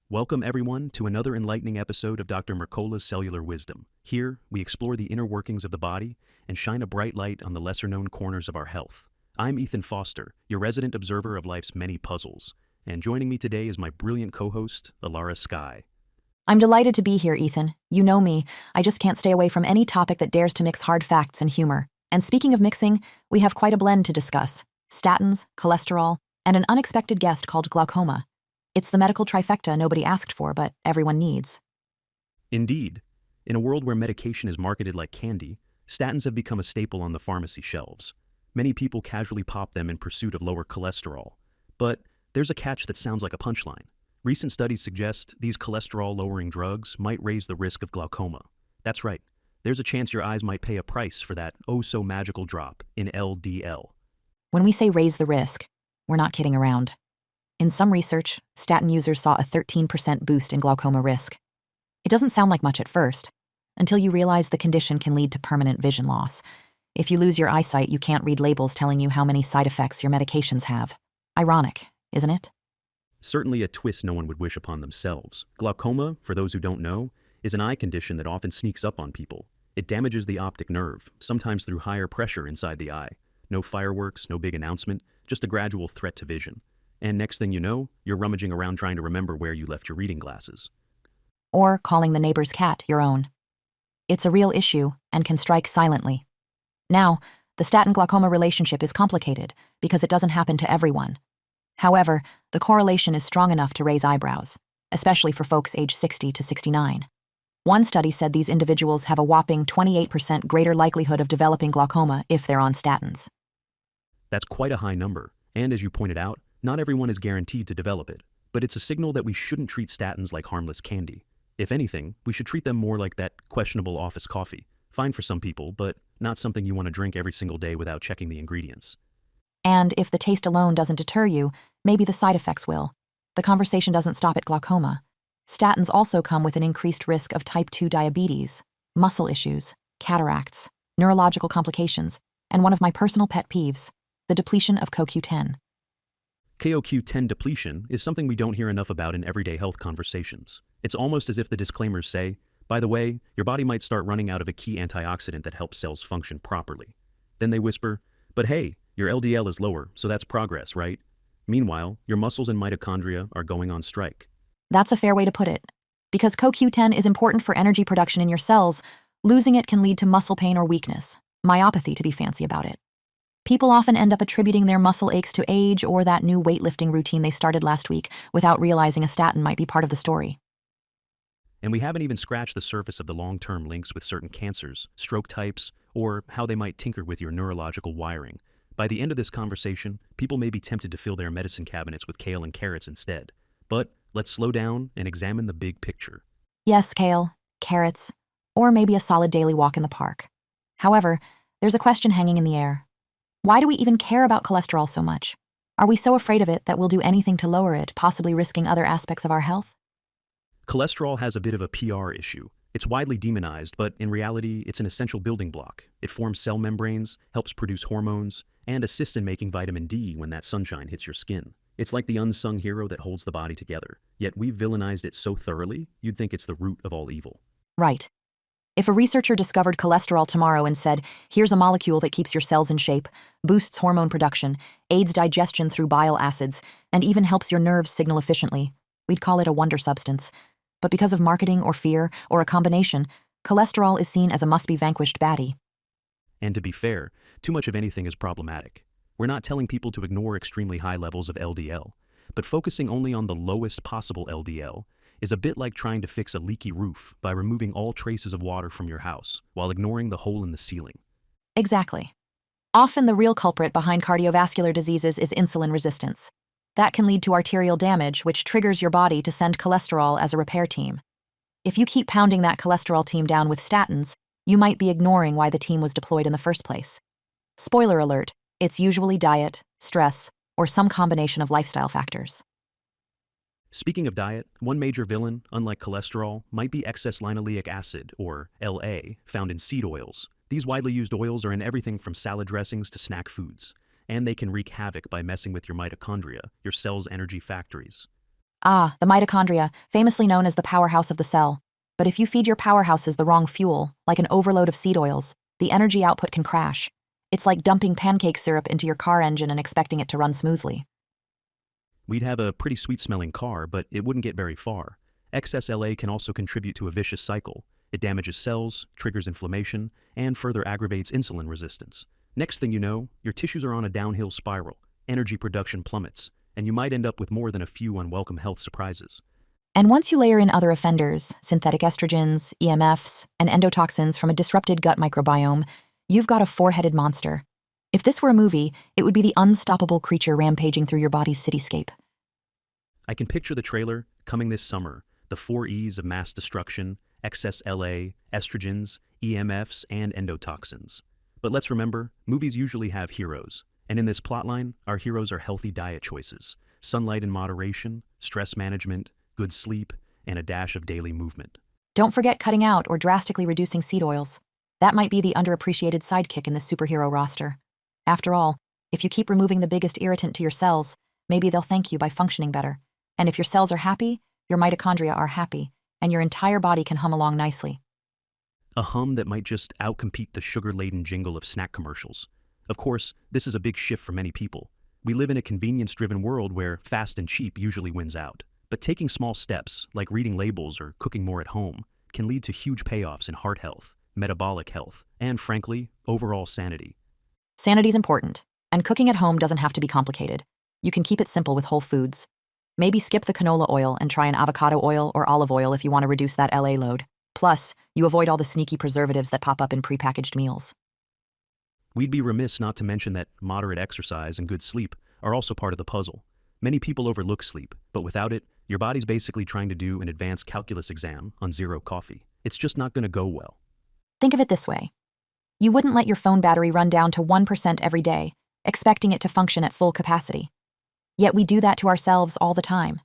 Welcome, everyone, to another enlightening episode of Dr. Mercola's Cellular Wisdom. Here, we explore the inner workings of the body and shine a bright light on the lesser-known corners of our health. I'm Ethan Foster, your resident observer of life's many puzzles, and joining me today is my brilliant co-host, Alara Sky. I'm delighted to be here, Ethan. You know me, I just can't stay away from any topic that dares to mix hard facts and humor. And speaking of mixing, we have quite a blend to discuss. Statins, cholesterol, and an unexpected guest called glaucoma. It's the medical trifecta nobody asked for, but everyone needs. Indeed. In a world where medication is marketed like candy, statins have become a staple on the pharmacy shelves. Many people casually pop them in pursuit of lower cholesterol. But there's a catch that sounds like a punchline. Recent studies suggest these cholesterol-lowering drugs might raise the risk of glaucoma. That's right. There's a chance your eyes might pay a price for that oh-so-magical drop in LDL. When we say raise the risk, we're not kidding around. In some research, statin users saw a 13% boost in glaucoma risk. It doesn't sound like much at first, until you realize the condition can lead to permanent vision loss. If you lose your eyesight, you can't read labels telling you how many side effects your medications have. Ironic, isn't it? Certainly a twist no one would wish upon themselves. Glaucoma, for those who don't know, is an eye condition that often sneaks up on people. It damages the optic nerve, sometimes through higher pressure inside the eye. No fireworks, no big announcement, just a gradual threat to vision. And next thing you know, you're rummaging around trying to remember where you left your reading glasses. Or calling the neighbor's cat your own. It's a real issue and can strike silently. Now, the statin-glaucoma relationship is complicated because it doesn't happen to everyone. However, the correlation is strong enough to raise eyebrows, especially for folks aged 60 to 69. One study said these individuals have a whopping 28% greater likelihood of developing glaucoma if they're on statins. That's quite a high number, and as you pointed out, not everyone is guaranteed to develop it, but it's a signal that we shouldn't treat statins like harmless candy. If anything, we should treat them more like that questionable office coffee. Fine for some people, but not something you want to drink every single day without checking the ingredients. And if the taste alone doesn't deter you, maybe the side effects will. The conversation doesn't stop at glaucoma. Statins also come with an increased risk of type 2 diabetes, muscle issues, cataracts, neurological complications, and one of my personal pet peeves, the depletion of CoQ10. CoQ10 depletion is something we don't hear enough about in everyday health conversations. It's almost as if the disclaimers say, by the way, your body might start running out of a key antioxidant that helps cells function properly. Then they whisper, but hey, your LDL is lower, so that's progress, right? Meanwhile, your muscles and mitochondria are going on strike. That's a fair way to put it. Because CoQ10 is important for energy production in your cells, losing it can lead to muscle pain or weakness, myopathy to be fancy about it. People often end up attributing their muscle aches to age or that new weightlifting routine they started last week without realizing a statin might be part of the story. And we haven't even scratched the surface of the long-term links with certain cancers, stroke types, or how they might tinker with your neurological wiring. By the end of this conversation, people may be tempted to fill their medicine cabinets with kale and carrots instead. But let's slow down and examine the big picture. Yes, kale, carrots, or maybe a solid daily walk in the park. However, there's a question hanging in the air. Why do we even care about cholesterol so much? Are we so afraid of it that we'll do anything to lower it, possibly risking other aspects of our health? Cholesterol has a bit of a PR issue. It's widely demonized, but in reality, it's an essential building block. It forms cell membranes, helps produce hormones, and assists in making vitamin D when that sunshine hits your skin. It's like the unsung hero that holds the body together. Yet we've villainized it so thoroughly, you'd think it's the root of all evil. Right. If a researcher discovered cholesterol tomorrow and said, here's a molecule that keeps your cells in shape, boosts hormone production, aids digestion through bile acids, and even helps your nerves signal efficiently, we'd call it a wonder substance. But because of marketing or fear, or a combination, cholesterol is seen as a must-be-vanquished baddie. And to be fair, too much of anything is problematic. We're not telling people to ignore extremely high levels of LDL, but focusing only on the lowest possible LDL is a bit like trying to fix a leaky roof by removing all traces of water from your house while ignoring the hole in the ceiling. Exactly. Often the real culprit behind cardiovascular diseases is insulin resistance. That can lead to arterial damage, which triggers your body to send cholesterol as a repair team. If you keep pounding that cholesterol team down with statins, you might be ignoring why the team was deployed in the first place. Spoiler alert, it's usually diet, stress, or some combination of lifestyle factors. Speaking of diet, one major villain, unlike cholesterol, might be excess linoleic acid, or LA, found in seed oils. These widely used oils are in everything from salad dressings to snack foods, and they can wreak havoc by messing with your mitochondria, your cell's energy factories. Ah, the mitochondria, famously known as the powerhouse of the cell. But if you feed your powerhouses the wrong fuel, like an overload of seed oils, the energy output can crash. It's like dumping pancake syrup into your car engine and expecting it to run smoothly. We'd have a pretty sweet-smelling car, but it wouldn't get very far. Excess LA can also contribute to a vicious cycle. It damages cells, triggers inflammation, and further aggravates insulin resistance. Next thing you know, your tissues are on a downhill spiral, energy production plummets, and you might end up with more than a few unwelcome health surprises. And once you layer in other offenders, synthetic estrogens, EMFs, and endotoxins from a disrupted gut microbiome, you've got a four-headed monster. If this were a movie, it would be the unstoppable creature rampaging through your body's cityscape. I can picture the trailer coming this summer, the 4 E's of mass destruction, excess LA, estrogens, EMFs, and endotoxins. But let's remember, movies usually have heroes. And in this plotline, our heroes are healthy diet choices, sunlight in moderation, stress management, good sleep, and a dash of daily movement. Don't forget cutting out or drastically reducing seed oils. That might be the underappreciated sidekick in the superhero roster. After all, if you keep removing the biggest irritant to your cells, maybe they'll thank you by functioning better. And if your cells are happy, your mitochondria are happy, and your entire body can hum along nicely. A hum that might just outcompete the sugar-laden jingle of snack commercials. Of course, this is a big shift for many people. We live in a convenience-driven world where fast and cheap usually wins out. But taking small steps, like reading labels or cooking more at home, can lead to huge payoffs in heart health, metabolic health, and frankly, overall sanity. Sanity's important, and cooking at home doesn't have to be complicated. You can keep it simple with whole foods. Maybe skip the canola oil and try an avocado oil or olive oil if you want to reduce that LA load. Plus, you avoid all the sneaky preservatives that pop up in prepackaged meals. We'd be remiss not to mention that moderate exercise and good sleep are also part of the puzzle. Many people overlook sleep, but without it, your body's basically trying to do an advanced calculus exam on zero coffee. It's just not going to go well. Think of it this way. You wouldn't let your phone battery run down to 1% every day, expecting it to function at full capacity. Yet we do that to ourselves all the time.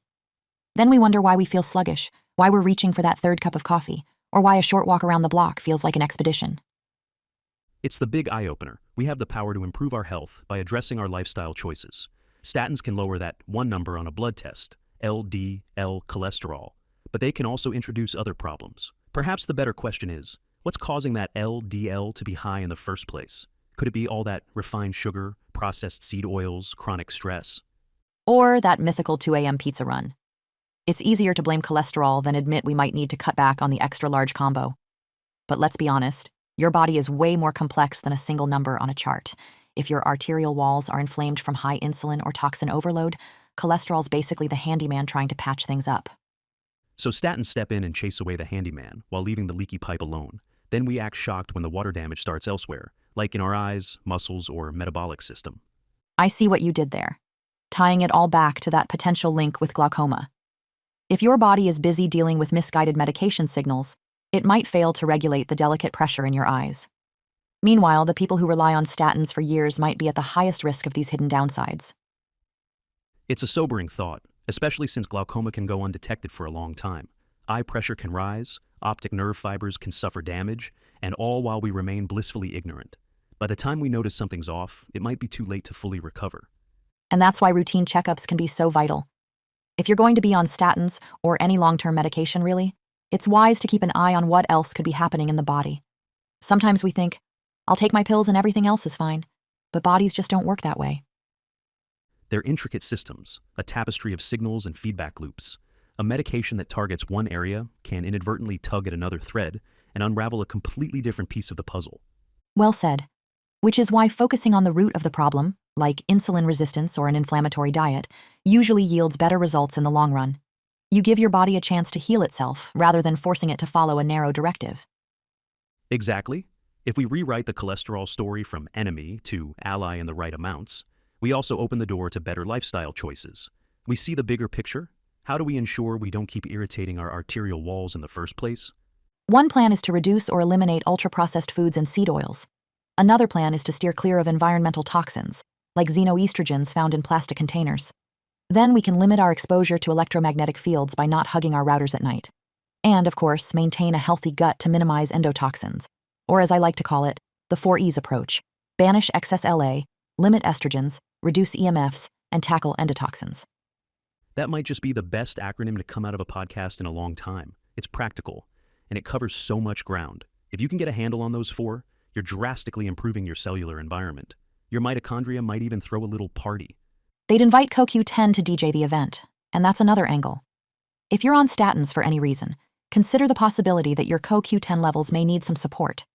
Then we wonder why we feel sluggish, why we're reaching for that third cup of coffee, or why a short walk around the block feels like an expedition. It's the big eye-opener. We have the power to improve our health by addressing our lifestyle choices. Statins can lower that one number on a blood test, LDL cholesterol, but they can also introduce other problems. Perhaps the better question is, what's causing that LDL to be high in the first place? Could it be all that refined sugar, processed seed oils, chronic stress? Or that mythical 2 a.m. pizza run. It's easier to blame cholesterol than admit we might need to cut back on the extra large combo. But let's be honest, your body is way more complex than a single number on a chart. If your arterial walls are inflamed from high insulin or toxin overload, cholesterol's basically the handyman trying to patch things up. So statins step in and chase away the handyman while leaving the leaky pipe alone. Then we act shocked when the water damage starts elsewhere, like in our eyes, muscles, or metabolic system. I see what you did there, tying it all back to that potential link with glaucoma. If your body is busy dealing with misguided medication signals, it might fail to regulate the delicate pressure in your eyes. Meanwhile, the people who rely on statins for years might be at the highest risk of these hidden downsides. It's a sobering thought, especially since glaucoma can go undetected for a long time. Eye pressure can rise, optic nerve fibers can suffer damage, and all while we remain blissfully ignorant. By the time we notice something's off, it might be too late to fully recover. And that's why routine checkups can be so vital. If you're going to be on statins, or any long-term medication really, it's wise to keep an eye on what else could be happening in the body. Sometimes we think, I'll take my pills and everything else is fine, but bodies just don't work that way. They're intricate systems, a tapestry of signals and feedback loops. A medication that targets one area can inadvertently tug at another thread and unravel a completely different piece of the puzzle. Well said. Which is why focusing on the root of the problem, like insulin resistance or an inflammatory diet, usually yields better results in the long run. You give your body a chance to heal itself rather than forcing it to follow a narrow directive. Exactly. If we rewrite the cholesterol story from enemy to ally in the right amounts, we also open the door to better lifestyle choices. We see the bigger picture. How do we ensure we don't keep irritating our arterial walls in the first place? One plan is to reduce or eliminate ultra-processed foods and seed oils. Another plan is to steer clear of environmental toxins, like xenoestrogens found in plastic containers. Then we can limit our exposure to electromagnetic fields by not hugging our routers at night. And, of course, maintain a healthy gut to minimize endotoxins, or as I like to call it, the 4 E's approach. Banish excess LA, limit estrogens, reduce EMFs, and tackle endotoxins. That might just be the best acronym to come out of a podcast in a long time. It's practical, and it covers so much ground. If you can get a handle on those four, you're drastically improving your cellular environment. Your mitochondria might even throw a little party. They'd invite CoQ10 to DJ the event, and that's another angle. If you're on statins for any reason, consider the possibility that your CoQ10 levels may need some support.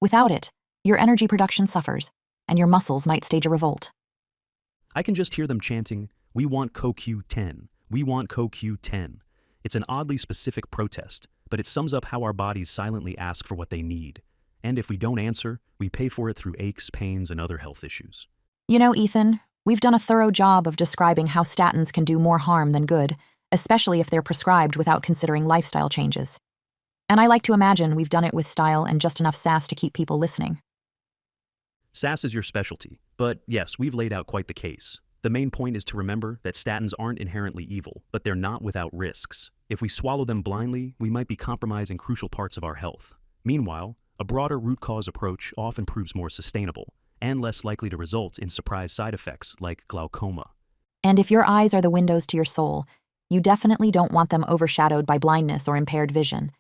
Without it, your energy production suffers, and your muscles might stage a revolt. I can just hear them chanting, "We want CoQ10. We want CoQ10." It's an oddly specific protest, but it sums up how our bodies silently ask for what they need. And if we don't answer, we pay for it through aches, pains, and other health issues. You know, Ethan, we've done a thorough job of describing how statins can do more harm than good, especially if they're prescribed without considering lifestyle changes. And I like to imagine we've done it with style and just enough sass to keep people listening. SAS is your specialty, but yes, we've laid out quite the case. The main point is to remember that statins aren't inherently evil, but they're not without risks. If we swallow them blindly, we might be compromising crucial parts of our health. Meanwhile, a broader root cause approach often proves more sustainable and less likely to result in surprise side effects like glaucoma. And if your eyes are the windows to your soul, you definitely don't want them overshadowed by blindness or impaired vision.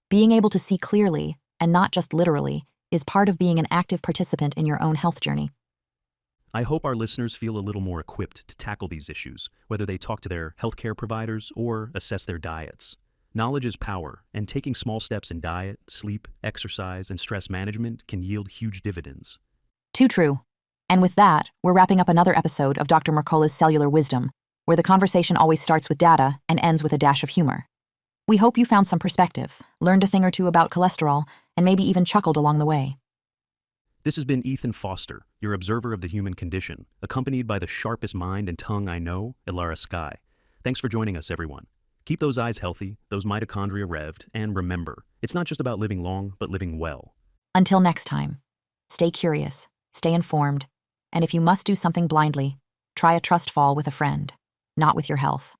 Being able to see clearly, and not just literally, is part of being an active participant in your own health journey. I hope our listeners feel a little more equipped to tackle these issues, whether they talk to their healthcare providers or assess their diets. Knowledge is power, and taking small steps in diet, sleep, exercise, and stress management can yield huge dividends. Too true. And with that, we're wrapping up another episode of Dr. Mercola's Cellular Wisdom, where the conversation always starts with data and ends with a dash of humor. We hope you found some perspective, learned a thing or two about cholesterol, and maybe even chuckled along the way. This has been Ethan Foster, your observer of the human condition, accompanied by the sharpest mind and tongue I know, Ilara Sky. Thanks for joining us, everyone. Keep those eyes healthy, those mitochondria revved, and remember, it's not just about living long, but living well. Until next time, stay curious, stay informed, and if you must do something blindly, try a trust fall with a friend, not with your health.